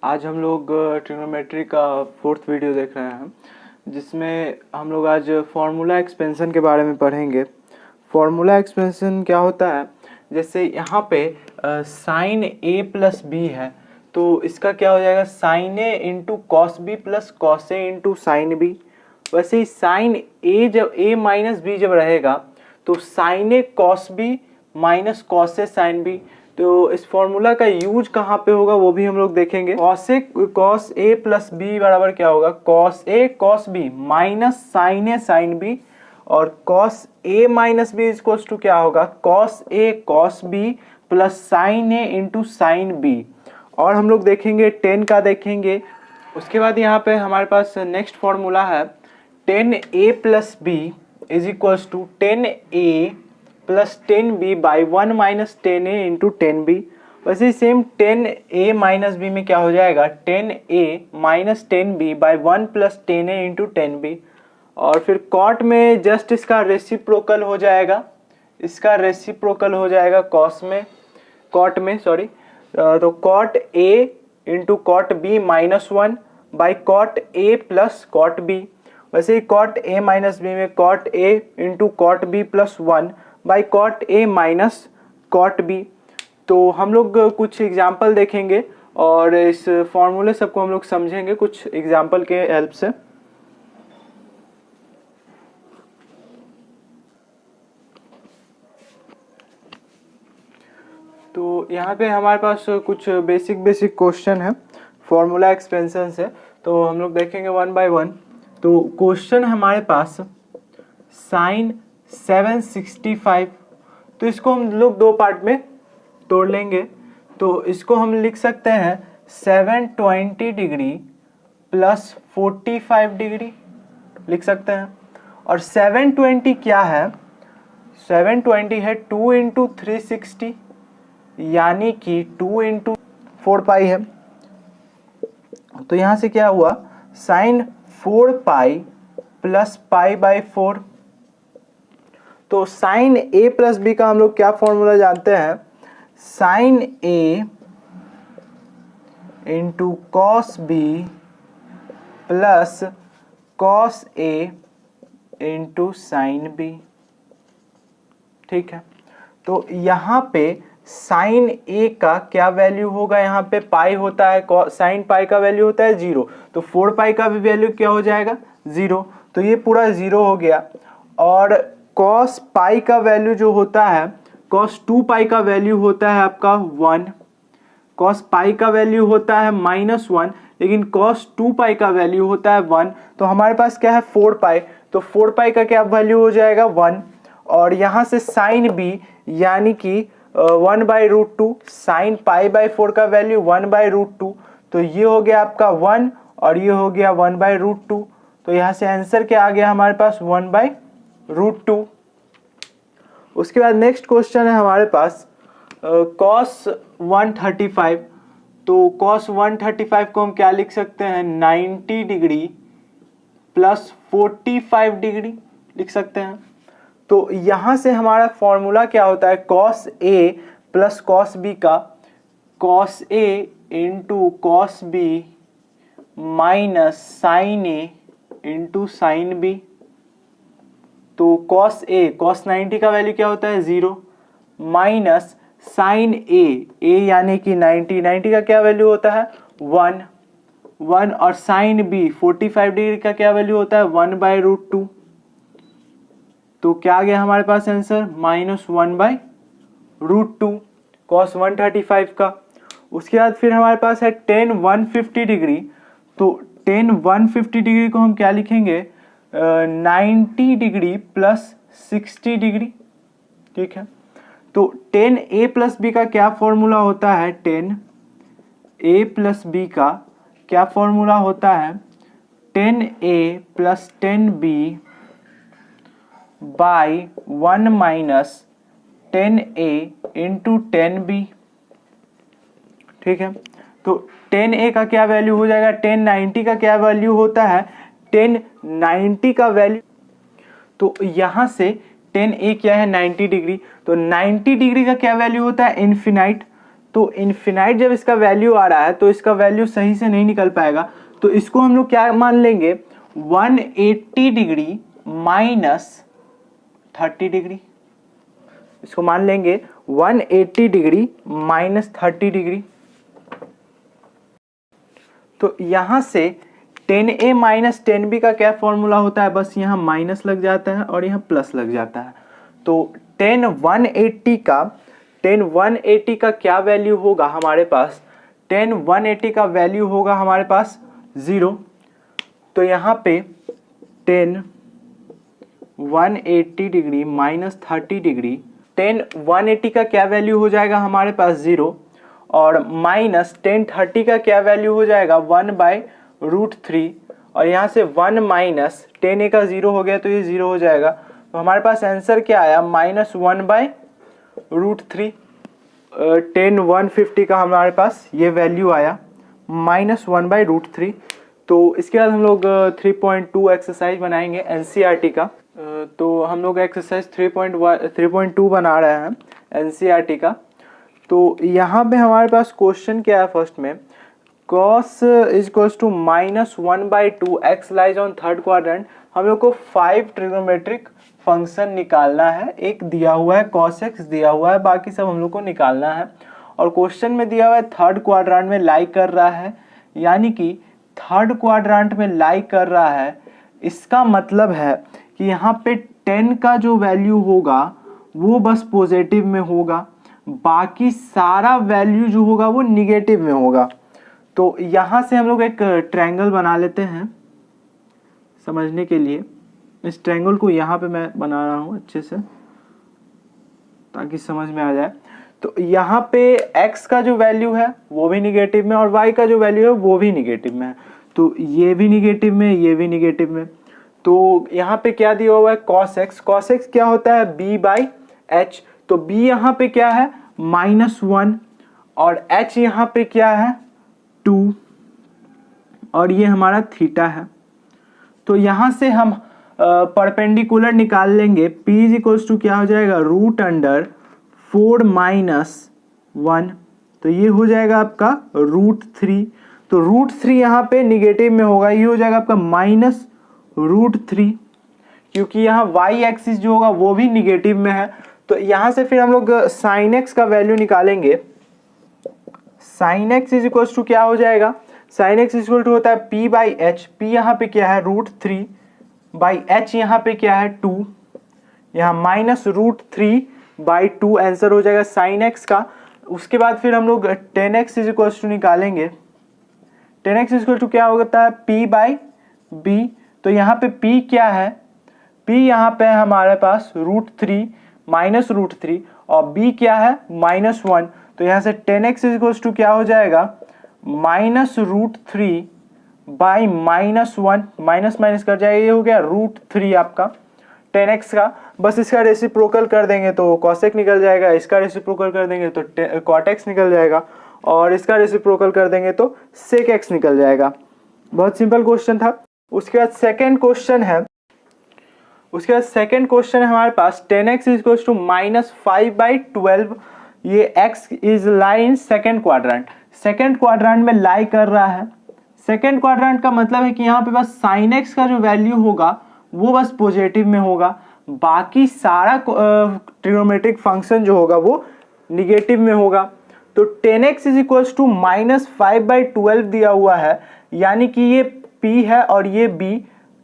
आज हम लोग ट्रिग्नोमेट्री का फोर्थ वीडियो देख रहे हैं, जिसमें हम लोग आज फार्मूला एक्सपेंशन के बारे में पढ़ेंगे। फार्मूला एक्सपेंशन क्या होता है, जैसे यहाँ पे साइन ए प्लस बी है, तो इसका क्या हो जाएगा, sine A into cos B plus cos A into sine B. वैसे ही साइन ए जब ए माइनस बी जब रहेगा तो साइन ए कॉस बी माइनस कॉस ए साइन बी। तो इस फॉर्मूला का यूज कहाँ पे होगा वो भी हम लोग देखेंगे। कॉस ए प्लस बी बराबर क्या होगा, cos A cos B minus sine A sine B, और cos A minus B equals to क्या होगा, cos A cos B plus sine A into sine B. और हम लोग देखेंगे 10 का देखेंगे। उसके बाद यहाँ पे हमारे पास नेक्स्ट फॉर्मूला है 10a plus B is equals to 10a plus 10b by 1 minus 10a into 10b। वैसे ही सेम 10a माइनस बी में क्या हो जाएगा, 10a minus 10b by 1 plus 10a into 10b। और फिर कॉट में जस्ट इसका रेसिप्रोकल हो जाएगा, इसका रेसिप्रोकल हो जाएगा कॉट में सॉरी, तो cot a into cot b minus 1 by cot a plus cot b। वैसे ही कॉट a माइनस बी में cot a into cot b plus 1 by cot a minus cot b। तो हम लोग कुछ एग्जाम्पल देखेंगे और इस फॉर्मूले सबको हम लोग समझेंगे कुछ एग्जाम्पल के हेल्प से। तो यहाँ पे हमारे पास कुछ बेसिक क्वेश्चन है फॉर्मूला एक्सपेंशन से, तो हम लोग देखेंगे वन बाय वन। तो क्वेश्चन हमारे पास साइन 765, तो इसको हम लोग दो पार्ट में तोड़ लेंगे। तो इसको हम लिख सकते हैं 720 डिग्री प्लस 45 डिग्री लिख सकते हैं। और 720 क्या है, 720 है 2 इंटू 360 यानी कि 2 इंटू 4 पाई है। तो यहाँ से क्या हुआ, sine 4 pi plus pi by 4। तो साइन ए प्लस बी का हम लोग क्या फॉर्मूला जानते हैं, sine A into cos B plus cos A into sine B. ठीक है, तो यहाँ पे साइन ए का क्या वैल्यू होगा, यहाँ पे पाई होता है, साइन पाई का वैल्यू होता है 0, तो 4 पाई का भी वैल्यू क्या हो जाएगा 0, तो ये पूरा 0 हो गया। और कॉस पाई का वैल्यू जो होता है, कॉस 2 पाई का वैल्यू होता है आपका 1, कॉस पाई का वैल्यू होता है -1, लेकिन कॉस 2 पाई का वैल्यू होता है 1। तो हमारे पास क्या है 4 पाई, तो 4 पाई का क्या वैल्यू हो जाएगा 1। और यहाँ से साइन बी यानी कि 1 by root 2, sine pi by 4 का वैल्यू 1 बाई रूट 2, तो ये हो गया आपका 1 और ये हो गया 1 बाई रूट 2। तो यहाँ से आंसर क्या आ गया हमारे पास 1 बाई रूट 2। उसके बाद नेक्स्ट क्वेश्चन है हमारे पास कॉस 135। तो कॉस 135 को हम क्या लिख सकते हैं, 90 डिग्री प्लस 45 डिग्री लिख सकते हैं। तो यहाँ से हमारा फॉर्मूला क्या होता है, cos A plus cos B का cos A into cos B minus sine A into sine B. तो कॉस ए, कॉस 90 का वैल्यू क्या होता है 0, माइनस साइन ए यानी कि 90 का क्या वैल्यू होता है 1, और साइन बी 45 डिग्री का क्या वैल्यू होता है 1 बाई रूट 2। तो क्या आ गया हमारे पास आंसर -1 बाई रूट 2 कॉस 135 का। उसके बाद फिर हमारे पास है 10 150 डिग्री। तो 10 150 डिग्री को हम क्या लिखेंगे, 90 डिग्री प्लस 60 डिग्री। ठीक है, तो 10a प्लस बी का क्या फॉर्मूला होता है, 10a प्लस बी का क्या फॉर्मूला होता है, 10a plus 10b by 1 minus 10a into 10b। ठीक है, तो 10a का क्या वैल्यू हो जाएगा, 1090 का क्या वैल्यू होता है, 1090 का वैल्यू, तो यहाँ से 10a क्या है 90 डिग्री, तो 90 डिग्री का क्या वैल्यू होता है इन्फिनाइट, तो इन्फिनाइट जब इसका वैल्यू आ रहा है तो इसका वैल्यू सही से नहीं निकल पाएगा, तो इसको हम लोग क्या मान लेंगे, 180 डिग्री माइनस 30 डिग्री, इसको मान लेंगे 180 डिग्री माइनस 30 डिग्री। तो यहां से 10a माइनस 10b का क्या फॉर्मूला होता है, बस यहाँ माइनस लग जाता है और यहाँ प्लस लग जाता है। तो 10 180 का क्या वैल्यू होगा हमारे पास, 10 180 का वैल्यू होगा हमारे पास 0। तो यहाँ पे 10 180 डिग्री माइनस 30 डिग्री, 10 180 का क्या वैल्यू हो जाएगा हमारे पास 0, और माइनस 10 30 का क्या वैल्यू हो जाएगा 1/√3, और यहाँ से 1 माइनस 10 का 0 हो गया तो ये 0 हो जाएगा। तो हमारे पास आंसर क्या आया, -1/√3। 10 150 का हमारे पास ये वैल्यू आया -1/√3। तो इसके बाद हम लोग 3.2 एक्सरसाइज बनाएंगे एनसीईआरटी का। तो हम लोग एक्सरसाइज 3.2 बना रहे हैं एनसीईआरटी का। तो यहाँ पे हमारे पास क्वेश्चन क्या है, फर्स्ट में cos equals to -1/2 x lies on third quadrant. हम लोग को 5 ट्रिग्नोमेट्रिक फंक्शन निकालना है। एक दिया हुआ है cos x दिया हुआ है, बाकी सब हम लोग को निकालना है। और क्वेश्चन में दिया हुआ है थर्ड क्वाड्रेंट में लाई कर रहा है, यानी कि थर्ड क्वाड्रेंट में लाई कर रहा है। इसका मतलब है कि यहाँ पे 10 का जो वैल्यू होगा वो बस पॉजिटिव में होगा, बाकी सारा वैल्यू जो होगा वो निगेटिव में होगा। तो यहाँ से हम लोग एक ट्रायंगल बना लेते हैं समझने के लिए। इस ट्रायंगल को यहाँ पे मैं बना रहा हूँ अच्छे से ताकि समझ में आ जाए। तो यहाँ पे x का जो वैल्यू है वो भी निगेटिव में और y का जो वैल्यू है वो भी निगेटिव में है। तो ये भी निगेटिव में, ये भी निगेटिव में। तो यहाँ पे क्या दिया हुआ है cos x। cos x क्या होता है b/h। तो b यहाँ पे क्या है -1 और h यहाँ पे क्या है 2 और ये हमारा थीटा है। तो यहाँ से हम परपेंडिकुलर निकाल लेंगे। p इज इक्वल्स टू क्या हो जाएगा √4 - 1, तो ये हो जाएगा आपका √3। तो √3 यहाँ पे निगेटिव में होगा, ये हो जाएगा आपका -√3, क्योंकि यहाँ y एक्सिस जो होगा वो भी निगेटिव में है। तो यहाँ से फिर हम लोग sin x का वैल्यू निकालेंगे। sin x is equals to क्या हो जाएगा, sin x is equal to होता है p/h। p यहाँ पे क्या है √3/h, यहाँ पे क्या है 2, यहाँ -√3/2 आंसर हो जाएगा sin x का। उसके बाद फिर हम लोग 10x इज इक्वल्स टू निकालेंगे। 10x इज इक्वल टू क्या होता है p/b। तो यहाँ पे p क्या है, p यहाँ पे है हमारे पास √3 -√3 और b क्या है -1। तो यहाँ से 10x इज इक्वल्स टू क्या हो जाएगा -√3/-1, माइनस माइनस कर जाएगा, ये हो गया √3 आपका 10x का। बस इसका रेसिप्रोकल कर देंगे तो cos x निकल जाएगा, इसका रेसिप्रोकल कर देंगे तो cot x निकल जाएगा और इसका रेसिप्रोकल कर देंगे तो sec x निकल जाएगा। बहुत सिंपल क्वेश्चन था। उसके बाद सेकेंड क्वेश्चन है, हमारे पास 10x इज इक्वल्स टू -5/12। ये x is lie in second quadrant. Second quadrant में लाई कर रहा है। सेकेंड क्वाड्रेंट का मतलब है कि यहाँ पे बस sin x का जो वैल्यू होगा वो बस पॉजिटिव में होगा, बाकी सारा ट्रिग्नोमेट्रिक फंक्शन जो होगा वो निगेटिव में होगा। तो 10x इज इक्वल्स टू -5/12 दिया हुआ है, यानी कि ये p है और ये b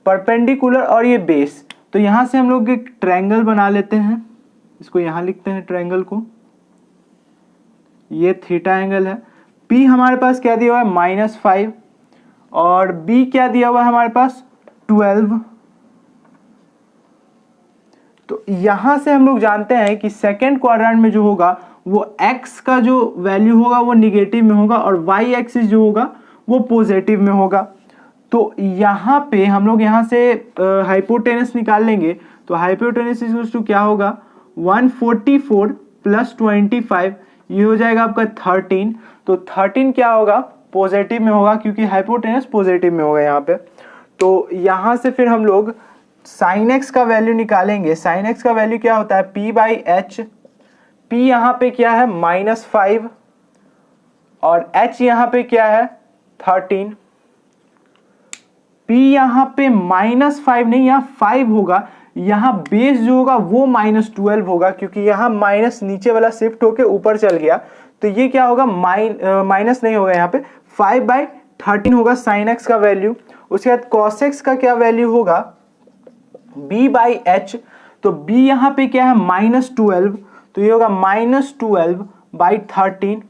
परपेंडिकुलर और ये बेस। तो यहाँ से हम लोग एक ट्रायंगल बना लेते हैं, इसको यहाँ लिखते हैं ट्रायंगल को। ये थीटा एंगल है। p हमारे पास क्या दिया हुआ है -5 और b क्या दिया हुआ है हमारे पास 12। तो यहां से हम लोग जानते हैं कि सेकेंड क्वाड्रेंट में जो होगा वो x का जो वैल्यू होगा वो निगेटिव में होगा और y एक्सिस जो होगा वो पॉजिटिव में होगा। तो यहाँ पे हम लोग यहाँ से हाइपोटेनस निकाल लेंगे। तो हाइपोटेनस इक्वल्स टू क्या होगा 144 + 25, ये हो जाएगा आपका 13। तो 13 क्या होगा पॉजिटिव में होगा, क्योंकि हाइपोटेनस पॉजिटिव में होगा यहाँ पे। तो यहाँ से फिर हम लोग sin x का वैल्यू निकालेंगे। sin x का वैल्यू क्या होता है p/h। p यहाँ पे क्या है -5 और h यहाँ पे क्या है 13, p यहाँ पे -5 नहीं, यहाँ 5 होगा, यहाँ बेस जो होगा वो -12 होगा, क्योंकि यहाँ माइनस नीचे वाला शिफ्ट होके ऊपर चल गया, तो ये क्या होगा माइनस नहीं होगा, यहाँ पे 5/13 होगा sin x का वैल्यू। उसके बाद cos x का क्या वैल्यू होगा b/h, तो b यहाँ पे क्या है -12, तो ये होगा -12/13।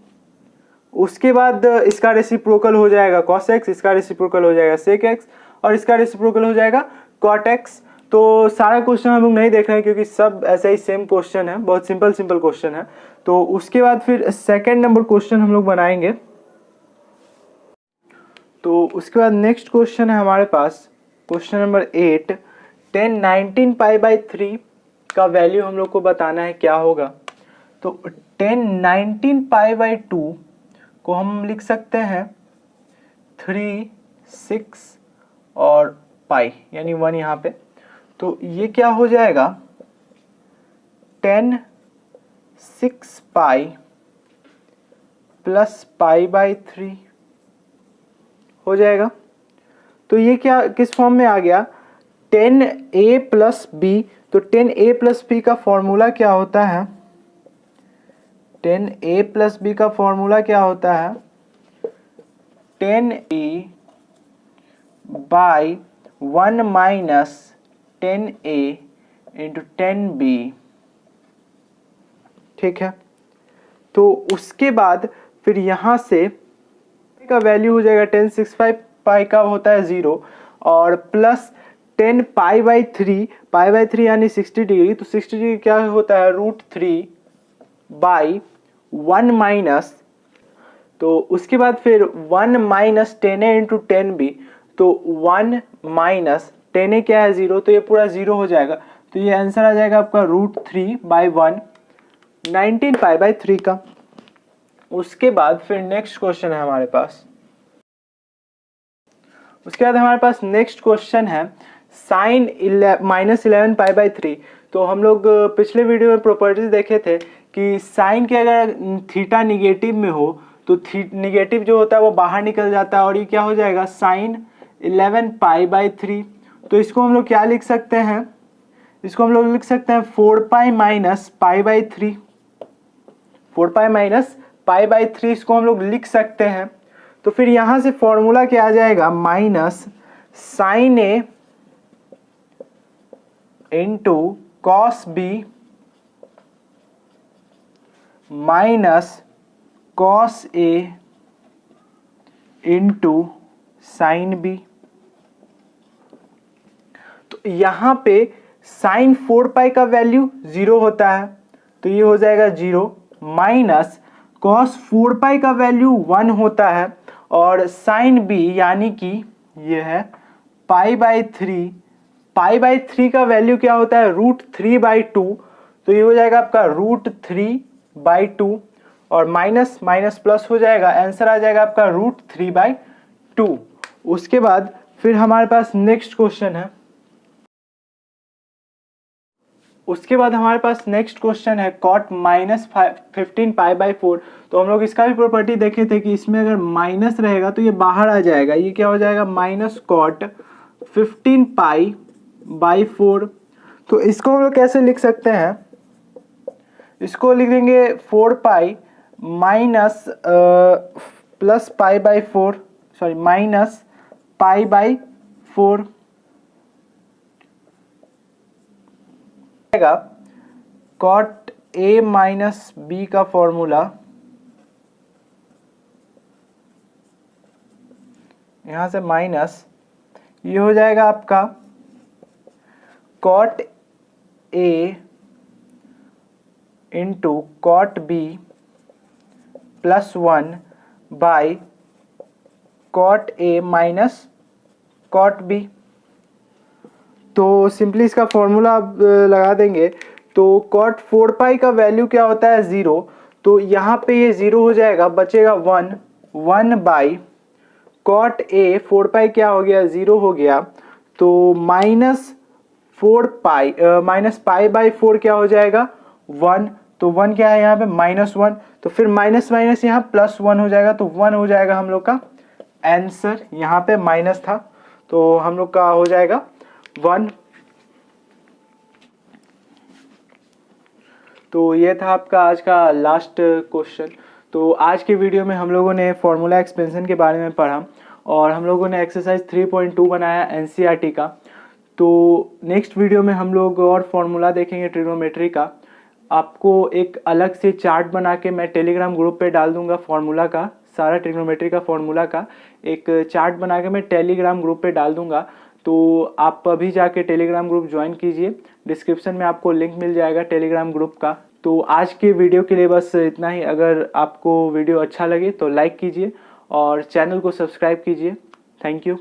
उसके बाद इसका रेसिप्रोकल हो जाएगा cos x, इसका रेसिप्रोकल हो जाएगा sec x, और इसका रेसिप्रोकल हो जाएगा cot x। तो सारा क्वेश्चन हम लोग नहीं देख रहे हैं क्योंकि सब ऐसा ही सेम क्वेश्चन है, बहुत सिंपल क्वेश्चन है। तो उसके बाद फिर सेकंड नंबर क्वेश्चन हम लोग बनाएंगे। तो उसके बाद नेक्स्ट क्वेश्चन है हमारे पास क्वेश्चन नंबर 8, 10 19 π/3 का वैल्यू हम लोग को बताना है क्या होगा। तो 10 19 π/2 को हम लिख सकते हैं 3 6 और पाई यानी 1 यहाँ पे, तो ये क्या हो जाएगा 10 6 पाई प्लस π/3 हो जाएगा। तो ये क्या किस फॉर्म में आ गया 10a प्लस बी, तो 10a प्लस बी का फॉर्मूला क्या होता है 10a प्लस बी का फॉर्मूला क्या होता है 10a/1 minus 10a into 10b। ठीक है, तो उसके बाद फिर यहाँ से का वैल्यू हो जाएगा 10 6 5 पाई का होता है 0 और प्लस 10 π/3 यानी 60 डिग्री, तो 60 डिग्री क्या होता है √3/1 माइनस, तो उसके बाद फिर 1 माइनस 10a इंटू 10b, तो 1 माइनस 10a क्या है 0, तो ये पूरा 0 हो जाएगा, तो ये आंसर आ जाएगा आपका √3/1 19 π/3 का। उसके बाद फिर नेक्स्ट क्वेश्चन है हमारे पास, उसके बाद हमारे पास नेक्स्ट क्वेश्चन है साइन -11 π/3। तो हम लोग पिछले वीडियो में प्रॉपर्टीज देखे थे कि साइन के अगर थीटा निगेटिव में हो तो निगेटिव जो होता है वो बाहर निकल जाता है और ये क्या हो जाएगा साइन 11 π/3। तो इसको हम लोग क्या लिख सकते हैं, इसको हम लोग लिख सकते हैं 4π माइनस π/3, 4π माइनस π/3 इसको हम लोग लिख सकते हैं। तो फिर यहां से फॉर्मूला क्या आ जाएगा minus sine A into cos B minus cos A into sine B. तो यहां पे साइन 4π का वैल्यू 0 होता है, तो ये हो जाएगा 0 माइनस कॉस 4π का वैल्यू 1 होता है और साइन बी यानी कि ये है π/3, π/3 का वैल्यू क्या होता है √3/2, तो ये हो जाएगा आपका √3/2 और माइनस माइनस प्लस हो जाएगा, आंसर आ जाएगा आपका √3/2। उसके बाद फिर हमारे पास नेक्स्ट क्वेश्चन है, उसके बाद हमारे पास नेक्स्ट क्वेश्चन है cot -15 π/4। तो हम लोग इसका भी प्रॉपर्टी देखे थे कि इसमें अगर माइनस रहेगा तो ये बाहर आ जाएगा, ये क्या हो जाएगा माइनस cot 15 π/4। तो इसको हम लोग कैसे लिख सकते हैं, इसको लिख देंगे 4π minus plus π/4 sorry minus π/4 cot a minus B का फॉर्मूला यहां से माइनस, ये हो जाएगा आपका cot a into cot b plus 1 by cot a minus cot b। तो सिंपली इसका फॉर्मूला आप लगा देंगे, तो cot 4π का वैल्यू क्या होता है 0, तो यहाँ पे ये 0 हो जाएगा, बचेगा 1 बाई cot a 4π क्या हो गया 0 हो गया, तो माइनस 4π माइनस π/4 क्या हो जाएगा 1, तो 1 क्या है यहाँ पे -1, तो फिर माइनस माइनस यहाँ +1 हो जाएगा, तो 1 हो जाएगा हम लोग का आंसर। यहाँ पे माइनस था तो हम लोग का हो जाएगा 1। तो ये था आपका आज का लास्ट क्वेश्चन। तो आज के वीडियो में हम लोगों ने फॉर्मूला एक्सपेंशन के बारे में पढ़ा और हम लोगों ने एक्सरसाइज 3.2 बनाया एनसीईआरटी का। तो नेक्स्ट वीडियो में हम लोग और फॉर्मूला देखेंगे ट्रिग्नोमेट्री का। आपको एक अलग से चार्ट बना के मैं टेलीग्राम ग्रुप पे डाल दूंगा, फॉर्मूला का सारा ट्रिग्नोमेट्री का फॉर्मूला का एक चार्ट बना के मैं टेलीग्राम ग्रुप पे डाल दूंगा। तो आप अभी जाके टेलीग्राम ग्रुप ज्वाइन कीजिए, डिस्क्रिप्शन में आपको लिंक मिल जाएगा टेलीग्राम ग्रुप का। तो आज के वीडियो के लिए बस इतना ही। अगर आपको वीडियो अच्छा लगे तो लाइक कीजिए और चैनल को सब्सक्राइब कीजिए। Thank you.